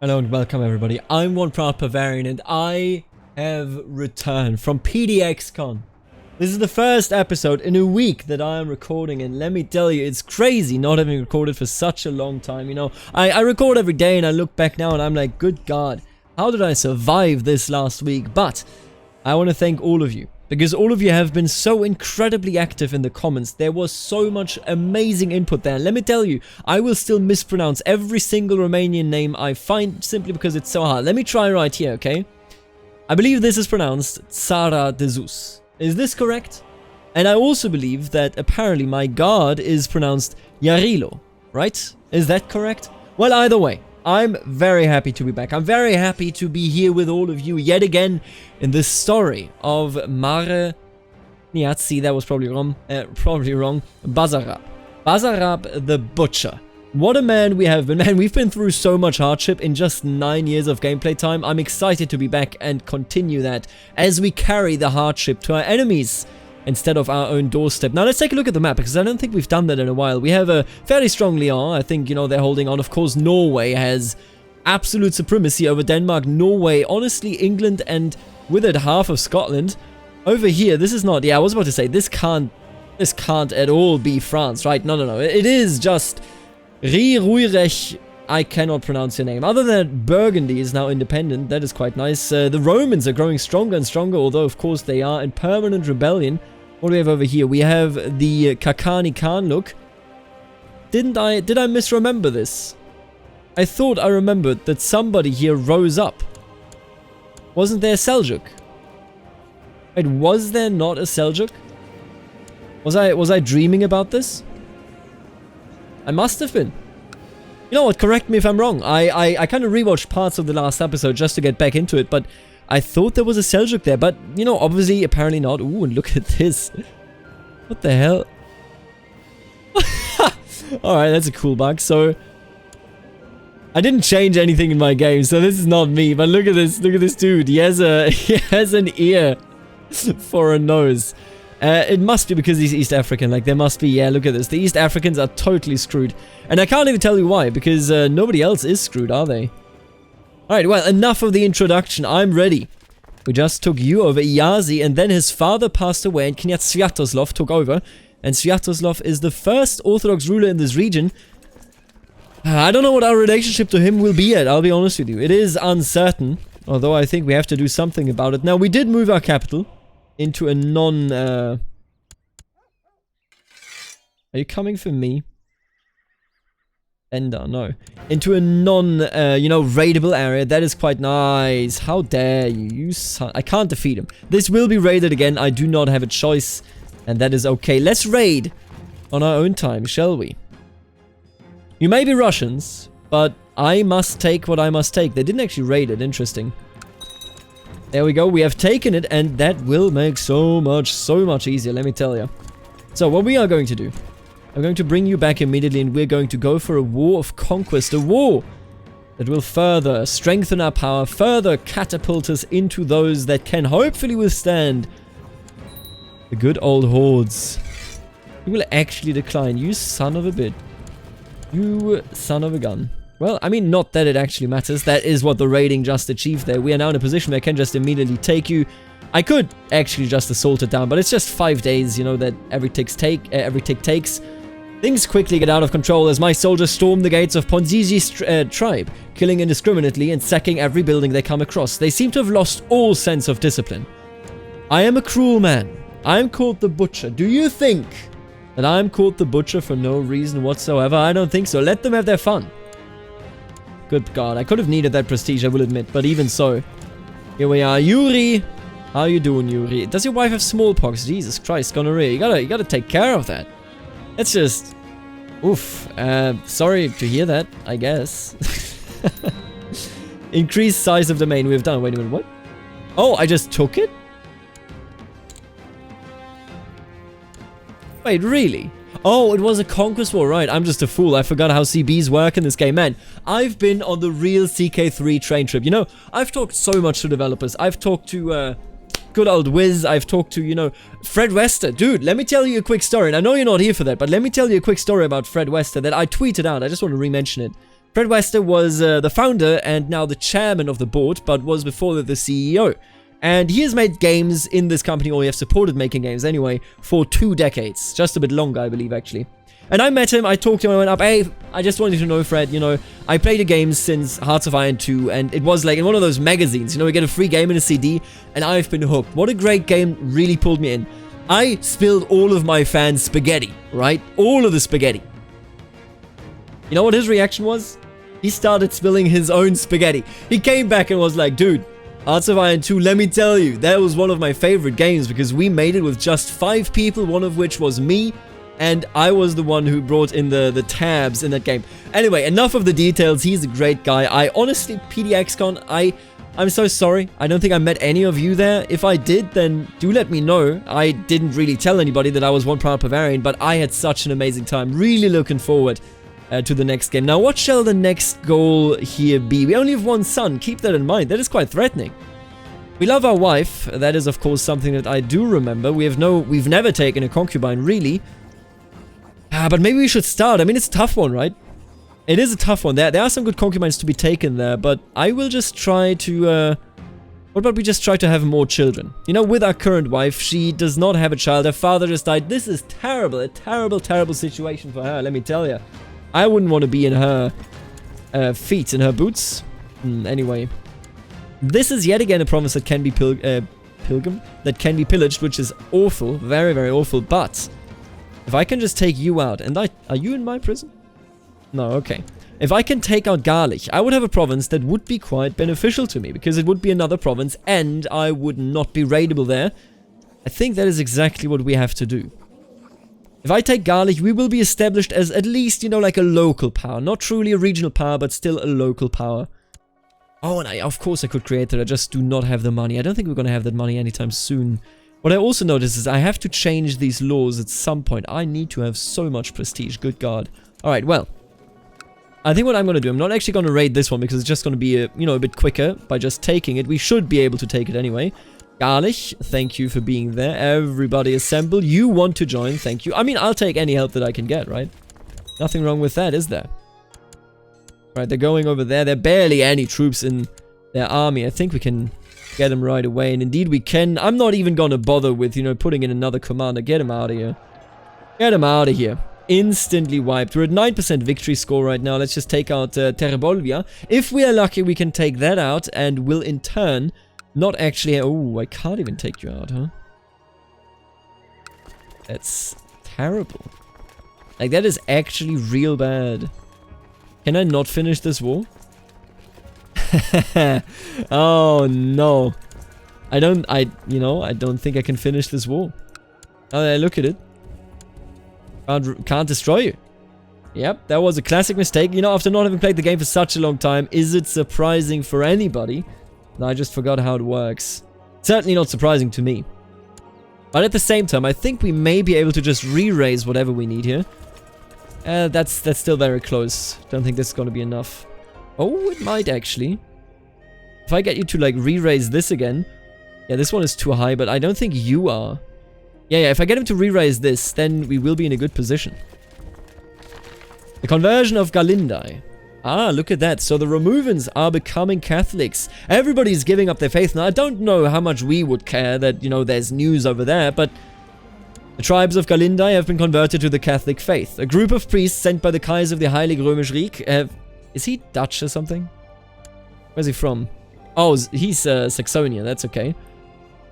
Hello and welcome everybody, I'm one proud Bavarian and I have returned from PDXCon. This is the first episode in a week that I am recording, and let me tell you, it's crazy not having recorded for such a long time, you know. I record every day and I look back now and I'm like, good God, how did I survive this last week? But I want to thank all of you, because all of you have been so incredibly active in the comments. There was so much amazing input there. Let me tell you, I will still mispronounce every single Romanian name I find simply because it's so hard. Let me try right here, okay? I believe this is pronounced Țara de Sus. Is this correct? And I also believe that apparently my god is pronounced Yarilo, right? Is that correct? Well, either way, I'm very happy to be back. I'm very happy to be here with all of you yet again in this story of Mare Niatsi. That was probably wrong. Basarab. Basarab the Butcher. What a man we have been. Man, we've been through so much hardship in just 9 years of gameplay time. I'm excited to be back and continue that as we carry the hardship to our enemies instead of our own doorstep. Now let's take a look at the map, because I don't think we've done that in a while. We have a fairly strong Lyon. I think, you know, they're holding on. Of course, Norway has absolute supremacy over Denmark. Norway, honestly, England, and with it half of Scotland. Over here, this is not, yeah, I was about to say, this can't at all be France, right? No. It is just Ruirech. I cannot pronounce your name. Other than that, Burgundy is now independent. That is quite nice. The Romans are growing stronger and stronger, although of course they are in permanent rebellion. What do we have over here? We have the Kakani Khan look. Did I misremember this? I thought I remembered that somebody here rose up. Wasn't there a Seljuk? Wait, was there not a Seljuk? Was I dreaming about this? I must have been. You know what, correct me if I'm wrong. I kind of rewatched parts of the last episode just to get back into it, but I thought there was a Seljuk there, but, you know, obviously, apparently not. Ooh, and look at this. What the hell? Alright, that's a cool bug. So, I didn't change anything in my game, so this is not me, but look at this dude. He has an ear for a nose. It must be because he's East African. Like, there must be, yeah, look at this. The East Africans are totally screwed. And I can't even tell you why, because nobody else is screwed, are they? Alright, well, enough of the introduction. I'm ready. We just took you over Iyazi, and then his father passed away, and Kniaz Sviatoslav took over. And Sviatoslav is the first Orthodox ruler in this region. I don't know what our relationship to him will be yet, I'll be honest with you. It is uncertain, although I think we have to do something about it. Now, we did move our capital into a non, Are you coming for me? Ender, no. Into a non, you know, raidable area. That is quite nice. How dare you, you son. I can't defeat him. This will be raided again. I do not have a choice, and that is okay. Let's raid on our own time, shall we? You may be Russians, but I must take what I must take. They didn't actually raid it. Interesting. There we go, we have taken it, and that will make so much easier, let me tell you. So, what we are going to do, I'm going to bring you back immediately, and we're going to go for a war of conquest, a war that will further strengthen our power, further catapult us into those that can hopefully withstand the good old hordes. You will actually decline, you son of a bitch. You son of a gun. Well, I mean, not that it actually matters. That is what the raiding just achieved there. We are now in a position where I can just immediately take you. I could actually just assault it down, but it's just 5 days, you know, that every tick takes. Things quickly get out of control as my soldiers storm the gates of Ponzizi's tribe, killing indiscriminately and sacking every building they come across. They seem to have lost all sense of discipline. I am a cruel man. I am called the Butcher. Do you think that I am called the Butcher for no reason whatsoever? I don't think so. Let them have their fun. Good God, I could have needed that prestige, I will admit, but even so. Here we are. Yuri! How you doing, Yuri? Does your wife have smallpox? Jesus Christ, gonorrhea. You gotta take care of that. That's just... Oof. Sorry to hear that, I guess. Increased size of domain we've done. Wait a minute, what? Oh, I just took it? Wait, really? Oh, it was a conquest war, right. I'm just a fool. I forgot how CBs work in this game. Man, I've been on the real Ck2 train trip. You know, I've talked so much to developers. I've talked to, good old Wiz. I've talked to, you know, Fred Wester. Dude, let me tell you a quick story. And I know you're not here for that, but let me tell you a quick story about Fred Wester that I tweeted out. I just want to re-mention it. Fred Wester was the founder and now the chairman of the board, but was before the CEO. And he has made games in this company, or he has supported making games anyway, for 2 decades. Just a bit longer, I believe, actually. And I met him, I talked to him, I went up, hey, I just wanted to know, Fred, you know, I played a game since Hearts of Iron 2, and it was like in one of those magazines, you know, you get a free game in a CD, and I've been hooked. What a great game, really pulled me in. I spilled all of my fans' spaghetti, right? All of the spaghetti. You know what his reaction was? He started spilling his own spaghetti. He came back and was like, dude, Hearts of Iron 2, let me tell you, that was one of my favorite games because we made it with just 5 people, one of which was me, and I was the one who brought in the tabs in that game. Anyway, enough of the details. He's a great guy. I honestly, PDXCon, I'm so sorry. I don't think I met any of you there. If I did, then do let me know. I didn't really tell anybody that I was one proud Bavarian, but I had such an amazing time. Really looking forward to the next game. Now, what shall the next goal here be? We only have 1 son. Keep that in mind. That is quite threatening. We love our wife. That is, of course, something that I do remember. We've never taken a concubine, really. But maybe we should start. I mean, it's a tough one, right? It is a tough one. There are some good concubines to be taken there, but I will just try to, what about we just try to have more children? You know, with our current wife, she does not have a child. Her father just died. This is terrible. A terrible, terrible situation for her, let me tell you. I wouldn't want to be in her feet, in her boots. Anyway. This is yet again a province that can be that can be pillaged, which is awful. Very, very awful. But if I can just take you out, and are you in my prison? No, okay. If I can take out Garlich, I would have a province that would be quite beneficial to me, because it would be another province, and I would not be raidable there. I think that is exactly what we have to do. If I take Garlich, we will be established as at least, you know, like a local power. Not truly a regional power, but still a local power. Oh, and of course I could create that, I just do not have the money. I don't think we're going to have that money anytime soon. What I also noticed is I have to change these laws at some point. I need to have so much prestige, good God. Alright, well. I think what I'm going to do, I'm not actually going to raid this one because it's just going to be, a bit quicker by just taking it. We should be able to take it anyway. Garlich, thank you for being there. Everybody assemble. You want to join, thank you. I mean, I'll take any help that I can get, right? Nothing wrong with that, is there? Right, they're going over there. There are barely any troops in their army. I think we can get them right away. And indeed we can. I'm not even going to bother with, putting in another commander. Get him out of here. Get him out of here. Instantly wiped. We're at 9% victory score right now. Let's just take out Terbolvia. If we are lucky, we can take that out and will in turn not actually... Oh, I can't even take you out, huh? That's terrible. Like, that is actually real bad. Can I not finish this war? Oh, no. I don't think I can finish this war. Oh, look at it. Can't destroy you. Yep, that was a classic mistake. After not having played the game for such a long time, is it surprising for anybody? I just forgot how it works. Certainly not surprising to me. But at the same time, I think we may be able to just re-raise whatever we need here. That's still very close. Don't think this is going to be enough. Oh, it might actually. If I get you to, like, re-raise this again. Yeah, this one is too high, but I don't think you are. Yeah, if I get him to re-raise this, then we will be in a good position. The conversion of Galindai. Ah, look at that. So the Romovans are becoming Catholics. Everybody's giving up their faith. Now, I don't know how much we would care that, there's news over there, but the tribes of Galindai have been converted to the Catholic faith. A group of priests sent by the Kaiser of the Heilige Römische Reich is he Dutch or something? Where's he from? Oh, he's Saxonia. That's okay.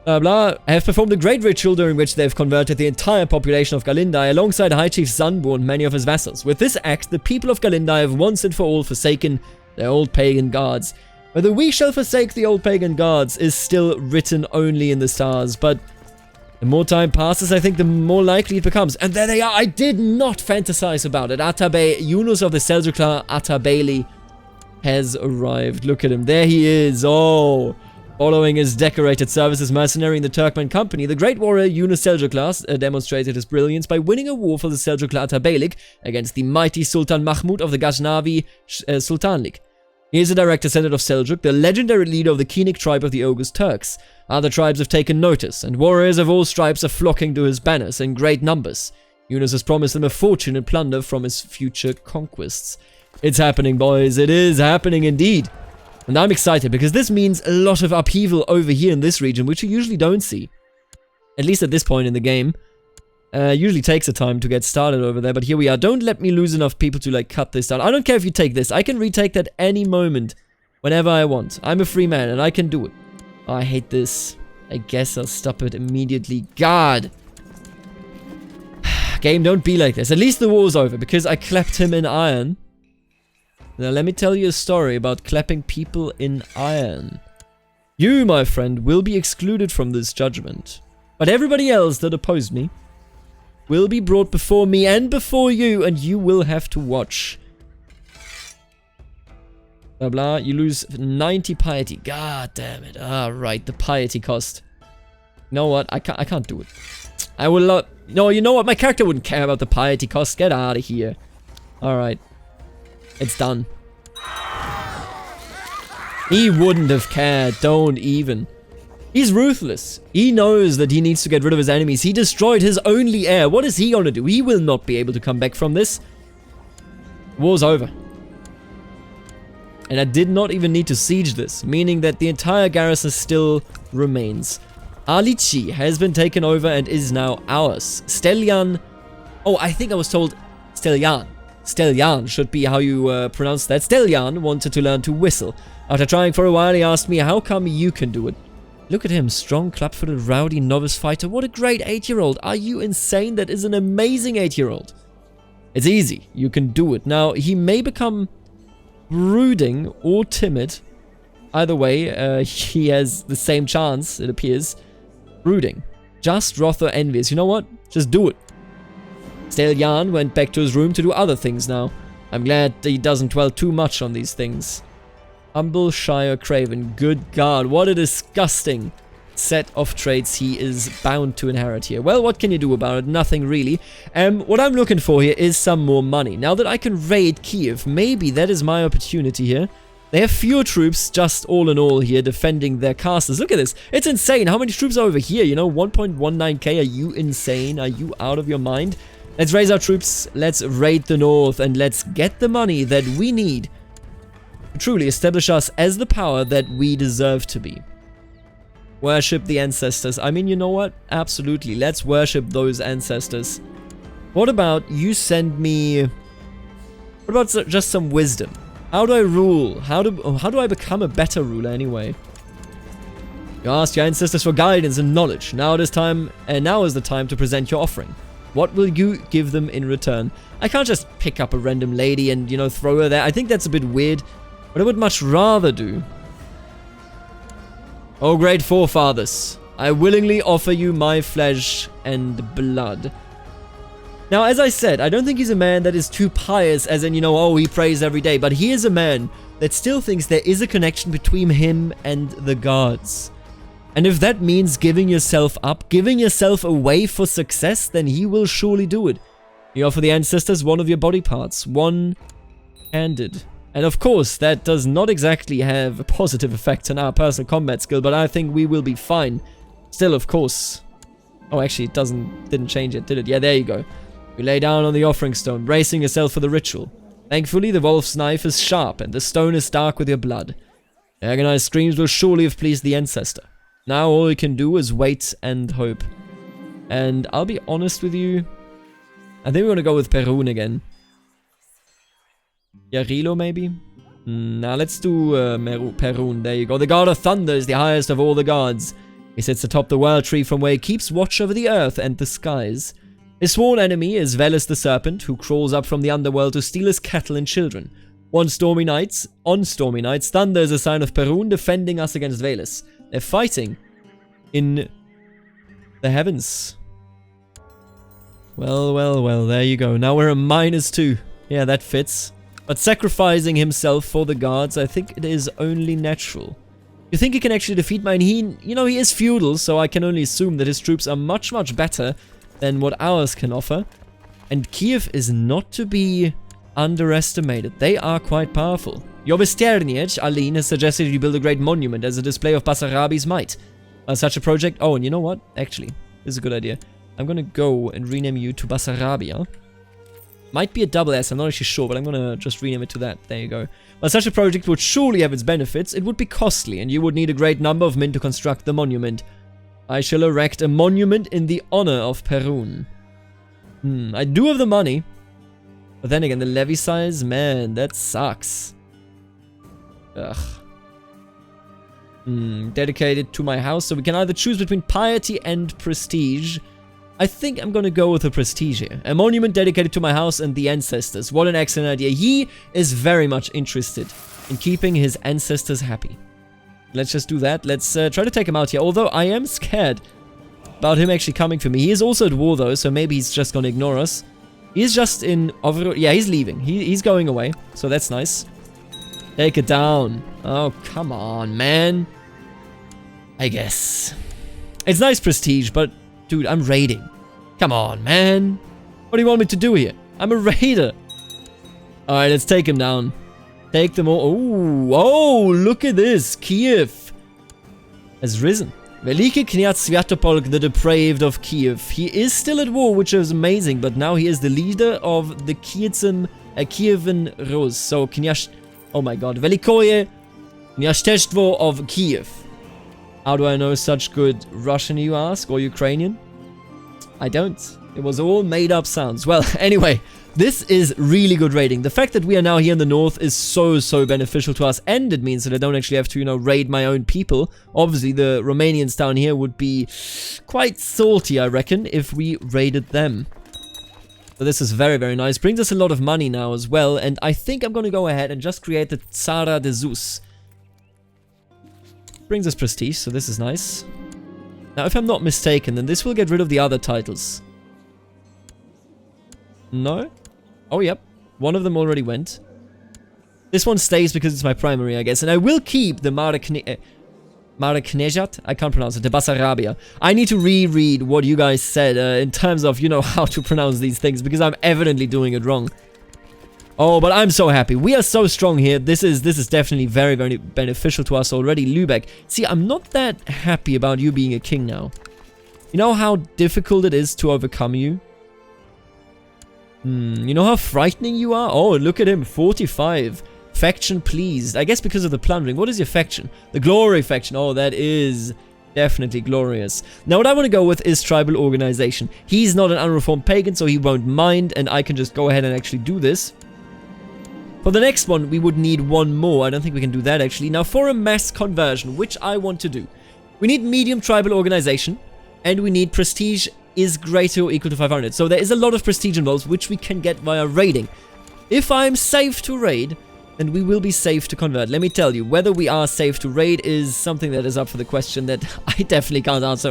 Blah, blah, have performed a great ritual during which they've converted the entire population of Galindai alongside High Chief Zunbu and many of his vassals. With this act, the people of Galindai have once and for all forsaken their old pagan gods. Whether we shall forsake the old pagan gods is still written only in the stars, but the more time passes, I think the more likely it becomes. And there they are. I did not fantasize about it. Atabey, Yunus of the Seljuk Atabeyli has arrived. Look at him. There he is. Oh... Following his decorated service as mercenary in the Turkmen company, the great warrior Yunus Selçuklu demonstrated his brilliance by winning a war for the Selçuklu Atabeylik against the mighty Sultan Mahmud of the Ghaznavi Sultanlik. He is a direct descendant of Seljuk, the legendary leader of the Kenik tribe of the Oghuz Turks. Other tribes have taken notice, and warriors of all stripes are flocking to his banners in great numbers. Yunus has promised them a fortune and plunder from his future conquests. It's happening, boys. It is happening indeed. And I'm excited because this means a lot of upheaval over here in this region, which you usually don't see. At least at this point in the game. Usually takes a time to get started over there, but here we are. Don't let me lose enough people to like cut this down. I don't care if you take this. I can retake that any moment, whenever I want. I'm a free man and I can do it. Oh, I hate this. I guess I'll stop it immediately. God. Game, don't be like this. At least the war's over because I clapped him in iron. Now let me tell you a story about clapping people in iron. You, my friend, will be excluded from this judgment. But everybody else that opposed me will be brought before me and before you, and you will have to watch. Blah blah, you lose 90 piety. God damn it. Right, the piety cost. You know what? I can't do it. I will not. No, you know what? My character wouldn't care about the piety cost. Get out of here. Alright. It's done. He wouldn't have cared. Don't even. He's ruthless. He knows that he needs to get rid of his enemies. He destroyed his only heir. What is he gonna do? He will not be able to come back from this. War's over. And I did not even need to siege this, meaning that the entire garrison still remains. Alici has been taken over and is now ours. Stellian... Oh, I think I was told Stellian. Stellian should be how you pronounce that. Stellian wanted to learn to whistle. After trying for a while, he asked me, how come you can do it? Look at him, strong, club-footed, rowdy, novice fighter. What a great 8-year-old. Are you insane? That is an amazing 8-year-old. It's easy. You can do it. Now, he may become brooding or timid. Either way, he has the same chance, it appears. Brooding. Just, wrath, or envious. You know what? Just do it. Stellian went back to his room to do other things now. I'm glad he doesn't dwell too much on these things. Humble, shy, or craven. Good God, what a disgusting set of traits he is bound to inherit here. Well, what can you do about it? Nothing really. What I'm looking for here is some more money. Now that I can raid Kiev, maybe that is my opportunity here. They have fewer troops, just all in all here, defending their castles. Look at this. It's insane. How many troops are over here? You know, 1.19k. Are you insane? Are you out of your mind? Let's raise our troops. Let's raid the north. And let's get the money that we need to truly establish us as the power that we deserve to be. Worship the ancestors. I mean, you know what? Absolutely. Let's worship those ancestors. What about you send me... What about just some wisdom? How do I rule? How do I become a better ruler anyway? You asked your ancestors for guidance and knowledge. Now it is time, and now is the time to present your offering. What will you give them in return? I can't just pick up a random lady and, you know, throw her there. I think that's a bit weird, but I would much rather do. Oh, great forefathers, I willingly offer you my flesh and blood. Now, as I said, I don't think he's a man that is too pious, as in, you know, oh, he prays every day, but he is a man that still thinks there is a connection between him and the gods. And if that means giving yourself up, giving yourself away for success, then he will surely do it. You offer the ancestors one of your body parts, one-handed. And of course, that does not exactly have a positive effect on our personal combat skill, but I think we will be fine. Still, of course. Oh, actually, it didn't change it, did it? Yeah, there you go. You lay down on the offering stone, bracing yourself for the ritual. Thankfully, the wolf's knife is sharp, and the stone is dark with your blood. The agonized screams will surely have pleased the ancestor. Now all you can do is wait and hope. And I'll be honest with you, I think we're gonna go with Perun again. Yarilo, maybe? Now let's do Perun. There you go. The god of thunder is the highest of all the gods. He sits atop the world tree from where he keeps watch over the earth and the skies. His sworn enemy is Veles the serpent, who crawls up from the underworld to steal his cattle and children. On stormy nights, thunder is a sign of Perun defending us against Veles. They're fighting in the heavens. Well, well, well, there you go. Now we're a -2. Yeah, that fits. But sacrificing himself for the gods, I think it is only natural. You think he can actually defeat mine? He is feudal, so I can only assume that his troops are much, much better than what ours can offer. And Kiev is not to be underestimated. They are quite powerful. Your Vesterniech, Aline, has suggested you build a great monument as a display of Basarabi's might. Such a project... Oh, and you know what? Actually, this is a good idea. I'm gonna go and rename you to Basarabia. Might be a double S, I'm not actually sure, but I'm gonna just rename it to that. There you go. But such a project would surely have its benefits. It would be costly, and you would need a great number of men to construct the monument. I shall erect a monument in the honor of Perun. I do have the money. But then again, the levy size, man, that sucks. Ugh. Dedicated to my house, so we can either choose between piety and prestige. I think I'm gonna go with the prestige here. A monument dedicated to my house and the ancestors. What an excellent idea. He is very much interested in keeping his ancestors happy. Let's just do that. Let's try to take him out here. Although I am scared about him actually coming for me. He is also at war though, so maybe he's just gonna ignore us. He's just in... yeah, he's leaving. He's going away, so that's nice. Take it down. Oh, come on, man. I guess. It's nice prestige, but... dude, I'm raiding. Come on, man. What do you want me to do here? I'm a raider. Alright, let's take him down. Take them all. Ooh, oh, look at this. Kiev has risen. Veliki Kniaz Sviatopolk, the depraved of Kiev. He is still at war, which is amazing, but now he is the leader of the Kievan Rus. So, Kniaz... oh my god. Velikoye Kniaztestvo of Kiev. How do I know such good Russian, you ask, or Ukrainian? I don't. It was all made up sounds. Well, anyway, this is really good raiding. The fact that we are now here in the north is so beneficial to us, and it means that I don't actually have to, you know, raid my own people. Obviously, the Romanians down here would be quite salty, I reckon, if we raided them. So this is very nice. Brings us a lot of money now as well, and I think I'm going to go ahead and just create the Tsara de Zeus. Brings us prestige, so this is nice. Now, if I'm not mistaken, then this will get rid of the other titles. No? Oh, yep. One of them already went. This one stays because it's my primary, I guess. And I will keep the Mareknejat. I can't pronounce it. The Basarabia. I need to reread what you guys said in terms of, you know, how to pronounce these things, because I'm evidently doing it wrong. Oh, but I'm so happy. We are so strong here. This is definitely very beneficial to us already. Lübeck. See, I'm not that happy about you being a king now. You know how difficult it is to overcome you? You know how frightening you are? Oh, look at him. 45. Faction pleased. I guess because of the plundering. What is your faction? The glory faction. Oh, that is definitely glorious. Now, what I want to go with is tribal organization. He's not an unreformed pagan, so he won't mind, and I can just go ahead and actually do this. For the next one, we would need one more. I don't think we can do that, actually. Now, for a mass conversion, which I want to do, we need medium tribal organization, and we need prestige is greater or equal to 500. So there is a lot of prestige involved, which we can get via raiding. If I'm safe to raid, then we will be safe to convert. Let me tell you, whether we are safe to raid is something that is up for the question that I definitely can't answer.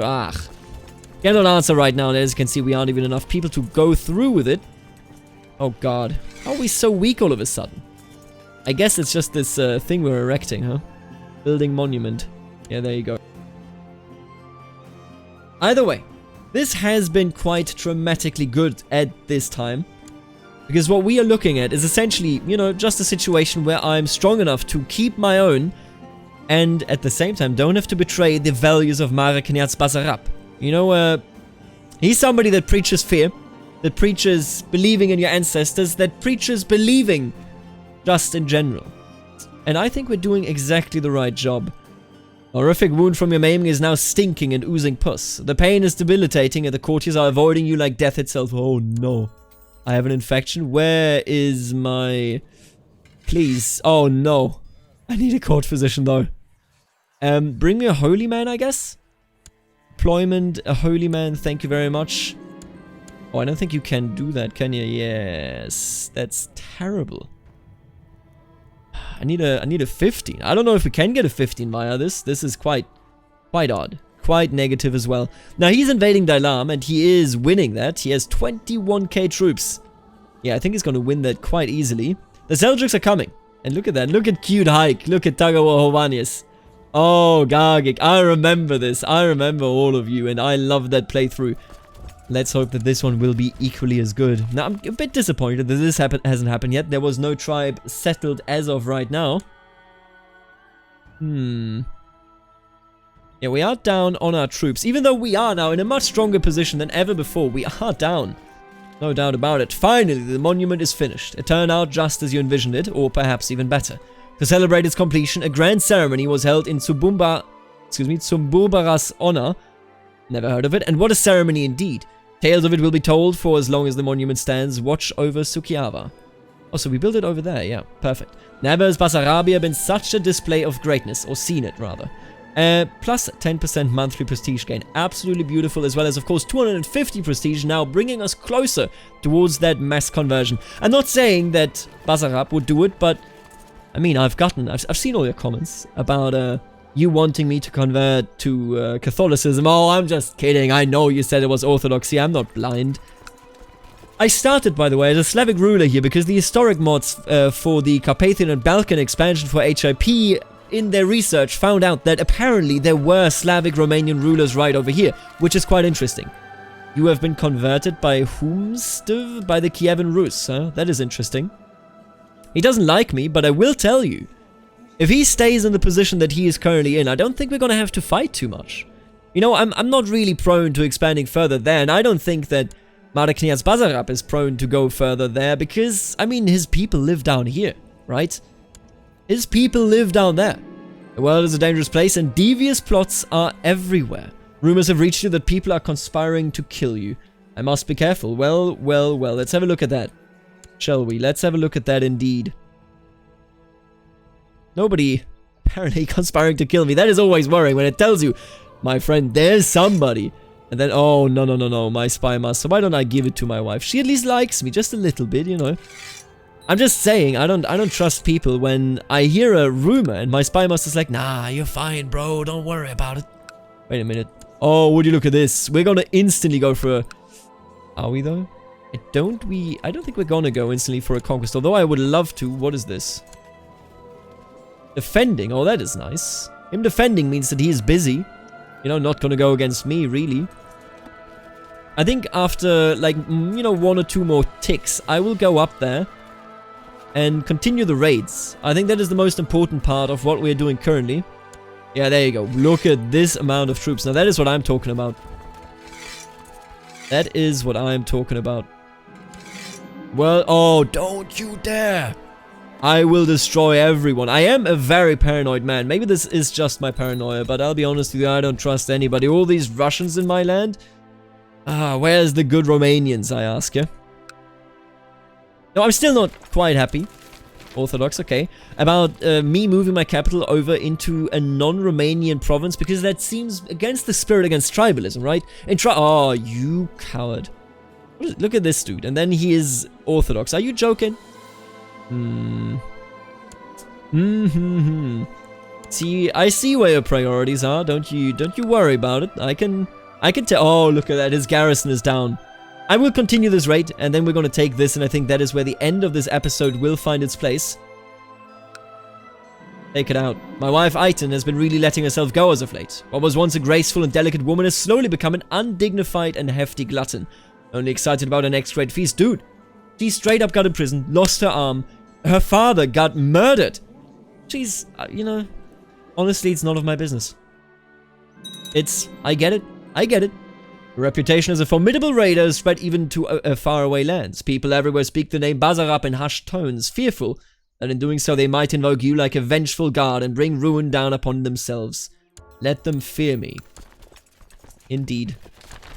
Cannot answer right now, and as you can see, we aren't even enough people to go through with it. Oh god. How are we so weak all of a sudden? I guess it's just this thing we're erecting, huh? Building monument. Yeah, there you go. Either way, this has been quite dramatically good at this time. Because what we are looking at is essentially, you know, just a situation where I'm strong enough to keep my own and at the same time don't have to betray the values of Marek Kniaz Basarab. You know, he's somebody that preaches fear, that preaches believing in your ancestors, that preaches believing just in general. And I think we're doing exactly the right job. Horrific wound from your maiming is now stinking and oozing pus. The pain is debilitating and the courtiers are avoiding you like death itself. Oh no. I have an infection. Where is my... Please. Oh no. I need a court physician though. Bring me a holy man, I guess? Deployment, a holy man, thank you very much. Oh, I don't think you can do that, can you? Yes. That's terrible. I need a 15. I don't know if we can get a 15 via this. This is quite odd. Quite negative as well. Now, he's invading Dailam, and he is winning that. He has 21k troops. Yeah, I think he's going to win that quite easily. The Seljuks are coming. And look at that. Look at cute Hike. Look at Tagawa Hovanius. Oh, Gargic. I remember this. I remember all of you, and I love that playthrough. Let's hope that this one will be equally as good. Now, I'm a bit disappointed that this hasn't happened yet. There was no tribe settled as of right now. Yeah, we are down on our troops. Even though we are now in a much stronger position than ever before, we are down. No doubt about it. Finally, the monument is finished. It turned out just as you envisioned it, or perhaps even better. To celebrate its completion, a grand ceremony was held in Tsumbumbara's honor. Never heard of it, and what a ceremony indeed. Tales of it will be told for as long as the monument stands. Watch over Sukiava. Oh, so we built it over there, yeah, perfect. Never has Basarabia been such a display of greatness, or seen it rather. Plus 10% monthly prestige gain. Absolutely beautiful, as well as, of course, 250 prestige, now bringing us closer towards that mass conversion. I'm not saying that Basarab would do it, but, I mean, I've seen all your comments about, you wanting me to convert to, Catholicism. Oh, I'm just kidding. I know you said it was Orthodoxy. I'm not blind. I started, by the way, as a Slavic ruler here, because the historic mods, for the Carpathian and Balkan expansion for H.I.P, in their research, found out that apparently there were Slavic Romanian rulers right over here, which is quite interesting. You have been converted by whomst? By the Kievan Rus, huh? That is interesting. He doesn't like me, but I will tell you, if he stays in the position that he is currently in, I don't think we're gonna have to fight too much. You know, I'm not really prone to expanding further there, and I don't think that Marakniaz Basarab is prone to go further there, because, I mean, his people live down here, right? His people live down there. The world is a dangerous place and devious plots are everywhere. Rumors have reached you that people are conspiring to kill you. I must be careful. Well, let's have a look at that. Shall we? Let's have a look at that indeed. Nobody apparently conspiring to kill me. That is always worrying when it tells you, my friend, there's somebody. And then, oh, no, my spy master. Why don't I give it to my wife? She at least likes me just a little bit, you know. I'm just saying, I don't trust people when I hear a rumor and my spy master's like, nah, you're fine, bro, don't worry about it. Wait a minute. Oh, would you look at this? We're gonna instantly go for a... Are we though? I don't think we're gonna go instantly for a conquest, although I would love to. What is this? Defending, oh, that is nice. Him defending means that he is busy. You know, not gonna go against me, really. I think after, like, you know, 1 or 2 more ticks, I will go up there and continue the raids. I think that is the most important part of what we're doing currently. Yeah, there you go. Look at this amount of troops. Now, that is what I'm talking about. That is what I'm talking about. Well, oh, don't you dare. I will destroy everyone. I am a very paranoid man. Maybe this is just my paranoia, but I'll be honest with you, I don't trust anybody. All these Russians in my land? Ah, where's the good Romanians, I ask you? No, I'm still not quite happy. Orthodox, okay. About me moving my capital over into a non-Romanian province, because that seems against the spirit against tribalism, right? Oh, you coward. Look at this dude. And then he is Orthodox. Are you joking? See, I see where your priorities are. Don't you worry about it. I can tell. Oh, look at that. His garrison is down. I will continue this raid, and then we're going to take this, and I think that is where the end of this episode will find its place. Take it out. My wife, Aiton, has been really letting herself go as of late. What was once a graceful and delicate woman has slowly become an undignified and hefty glutton. Only excited about her next great feast. Dude, she straight up got imprisoned, lost her arm. Her father got murdered. She's, you know, honestly, it's none of my business. I get it. Her reputation as a formidable raider is spread even to faraway lands. People everywhere speak the name Basarab in hushed tones, fearful that in doing so they might invoke you like a vengeful god and bring ruin down upon themselves. Let them fear me. Indeed.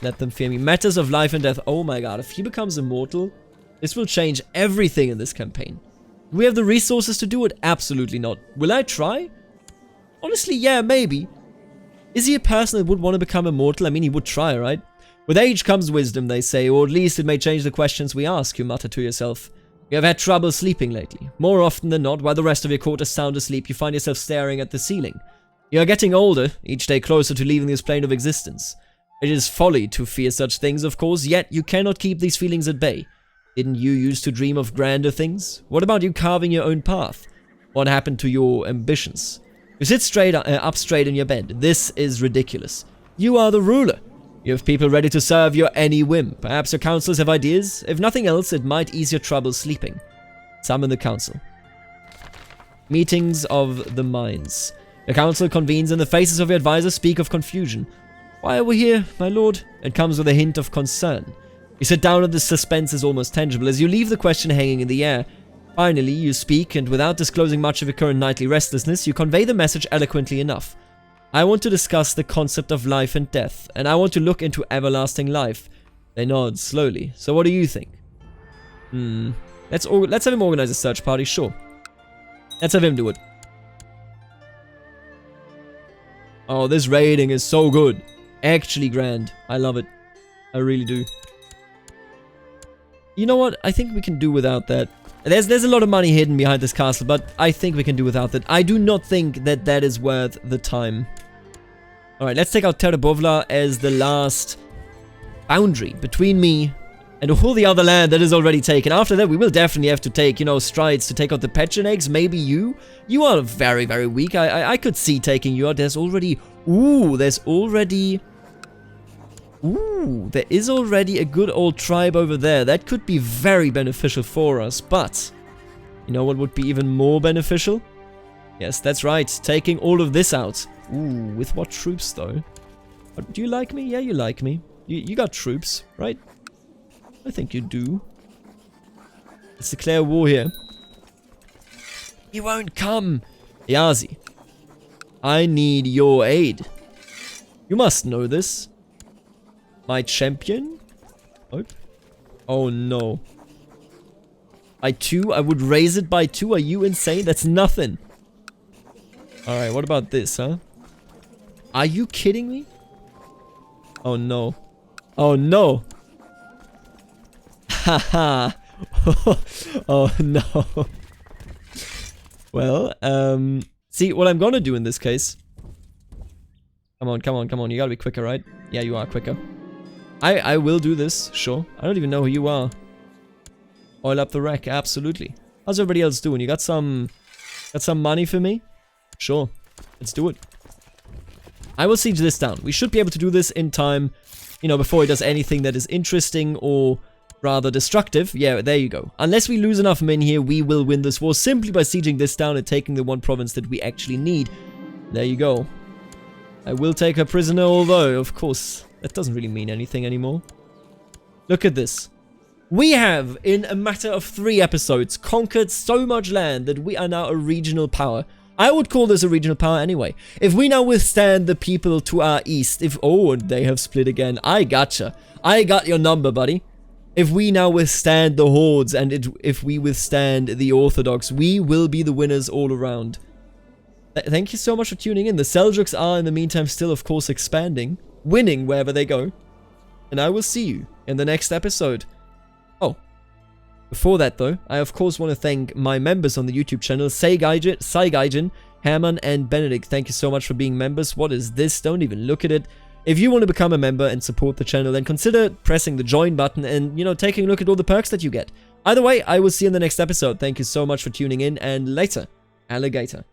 Let them fear me. Matters of life and death. Oh my god, if he becomes immortal, this will change everything in this campaign. Do we have the resources to do it? Absolutely not. Will I try? Honestly, yeah, maybe. Is he a person that would want to become immortal? I mean, he would try, right? With age comes wisdom, they say, or at least it may change the questions we ask, you mutter to yourself. You have had trouble sleeping lately. More often than not, while the rest of your court is sound asleep, you find yourself staring at the ceiling. You are getting older, each day closer to leaving this plane of existence. It is folly to fear such things, of course, yet you cannot keep these feelings at bay. Didn't you used to dream of grander things? What about you carving your own path? What happened to your ambitions? You sit up straight in your bed. This is ridiculous. You are the ruler. You have people ready to serve your any whim. Perhaps your counselors have ideas. If nothing else, it might ease your trouble sleeping. Summon the council. Meetings of the minds. Your council convenes and the faces of your advisors speak of confusion. Why are we here, my lord? It comes with a hint of concern. You sit down and the suspense is almost tangible as you leave the question hanging in the air. Finally, you speak, and without disclosing much of your current nightly restlessness, you convey the message eloquently enough. I want to discuss the concept of life and death, and I want to look into everlasting life. They nod slowly. So what do you think? Let's have him organize a search party, sure. Let's have him do it. Oh, this raiding is so good. Actually grand. I love it. I really do. You know what? I think we can do without that. There's a lot of money hidden behind this castle, but I think we can do without that. I do not think that that is worth the time. Alright, let's take out Terabovla as the last boundary between me and all the other land that is already taken. After that, we will definitely have to take, you know, strides to take out the Pechenegs. Maybe you? You are very, very weak. I could see taking you out. There's already... Ooh, there is already a good old tribe over there. That could be very beneficial for us, but... You know what would be even more beneficial? Yes, that's right. Taking all of this out. Ooh, with what troops, though? Do you like me? Yeah, you like me. You got troops, right? I think you do. Let's declare war here. He won't come! Yazi. I need your aid. You must know this. My champion? Nope. Oh no. By 2? I would raise it by 2? Are you insane? That's nothing. Alright, what about this, huh? Are you kidding me? Oh no. Oh no. Haha. Oh no. Well, see, what I'm gonna do in this case... Come on, come on, come on. You gotta be quicker, right? Yeah, you are quicker. I will do this, sure. I don't even know who you are. Oil up the wreck, absolutely. How's everybody else doing? You got some money for me? Sure. Let's do it. I will siege this down. We should be able to do this in time, you know, before he does anything that is interesting or rather destructive. Yeah, there you go. Unless we lose enough men here, we will win this war simply by sieging this down and taking the one province that we actually need. There you go. I will take her prisoner, although, of course, that doesn't really mean anything anymore. Look at this. We have, in a matter of 3 episodes, conquered so much land that we are now a regional power. I would call this a regional power anyway. If we now withstand the people to our east, oh, they have split again. I gotcha. I got your number, buddy. If we now withstand the hordes and if we withstand the Orthodox, we will be the winners all around. Thank you so much for tuning in. The Seljuks are, in the meantime, still, of course, expanding, winning wherever they go. And I will see you in the next episode. Oh, before that, though, I, of course, want to thank my members on the YouTube channel, Saigaijin, Herman, and Benedict. Thank you so much for being members. What is this? Don't even look at it. If you want to become a member and support the channel, then consider pressing the join button and, you know, taking a look at all the perks that you get. Either way, I will see you in the next episode. Thank you so much for tuning in, and later, alligator.